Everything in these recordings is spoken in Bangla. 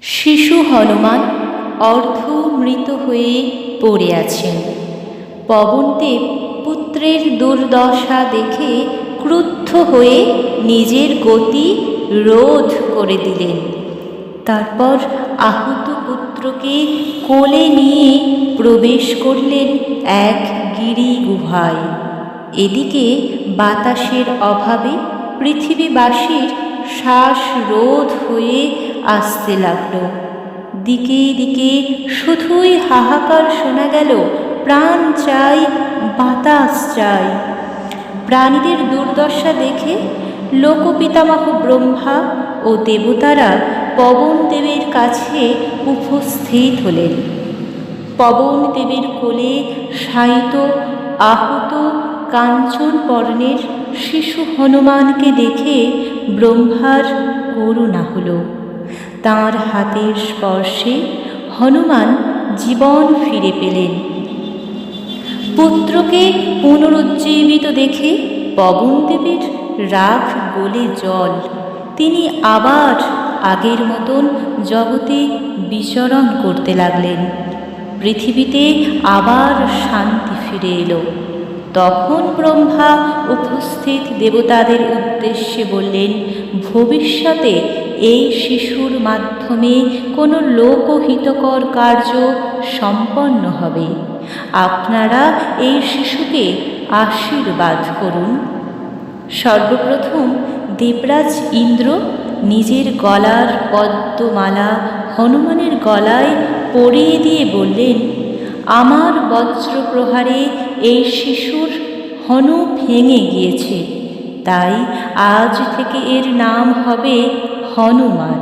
শিশু হনুমান অর্ধমৃত হয়ে পড়ে আছেন। পবনদেব পুত্রের দুর্দশা দেখে ক্রুদ্ধ হয়ে নিজের গতি রোধ করে দিলেন। তারপর আহত পুত্রকে কোলে নিয়ে প্রবেশ করলেন এক গিরি গুহায়। এদিকে বাতাসের অভাবে পৃথিবীবাসীর শ্বাস রোধ হয়ে আসতে লাগল। দিকে দিকে শুধুই হাহাকার শোনা গেল, প্রাণ চাই, বাতাস চাই। প্রাণীদের দুর্দশা দেখে লোকপিতামহ ব্রহ্মা ও দেবতারা পবনদেবের কাছে উপস্থিত হলেন। পবনদেবের কোলে শায়িত আহত কাঞ্চন বর্ণের শিশু হনুমানকে দেখে ব্রহ্মার করুণা হল। তাঁর হাতের স্পর্শে হনুমান জীবন ফিরে পেলেন। পুত্রকে পুনরুজ্জীবিত দেখে পবনদেবের রাগ গলে জল। তিনি আবার আগের মতন জগতে বিচরণ করতে লাগলেন। পৃথিবীতে আবার শান্তি ফিরে এলো। তখন ব্রহ্মা উপস্থিত দেবতাদের উদ্দেশ্যে বললেন, ভবিষ্যতে এই শিশুর মাধ্যমে কোনো লোকহিতকর কার্য সম্পন্ন হবে। আপনারা এই শিশুকে আশীর্বাদ করুন। সর্বপ্রথম দেবরাজ ইন্দ্র নিজের গলার পদ্মমালা হনুমানের গলায় পরিয়ে দিয়ে বললেন, আমার বজ্রপ্রহারে এই শিশুর হনু ভেঙে গিয়েছে, তাই আজ থেকে এর নাম হবে হনুমান।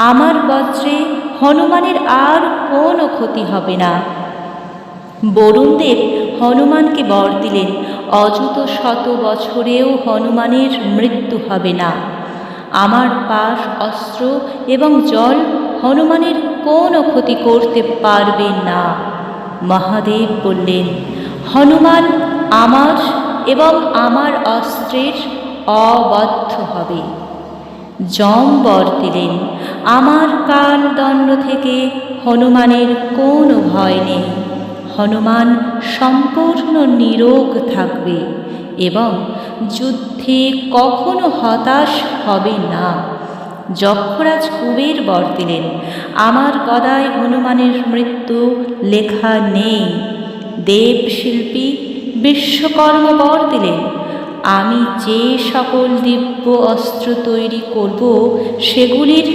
আমার বজ্রে হনুমানের আর কোনো ক্ষতি হবে না। বরুণদেব হনুমানকে বর দিলেন, অযুত শত বছরেও হনুমানের মৃত্যু হবে না। আমার পাশ, অস্ত্র এবং জল হনুমানের কোনো ক্ষতি করতে পারবে না। মহাদেব বললেন, হনুমান আমার এবং আমার অস্ত্রের অবদ্ধ হবে। যম বর দিলেন, আমার কালদণ্ড থেকে হনুমানের কোনো ভয় নেই। হনুমান সম্পূর্ণ নীরোগ থাকবে এবং যুদ্ধে কখনো হতাশ হবে না। যক্ষরাজ কুবের বর দিলেন, আমার গদায় হনুমানের মৃত্যু লেখা নেই। দেবশিল্পী বিশ্বকর্মা বর দিলেন, আমি যে সকল দিব্য অস্ত্র তৈরি করব সেগুলির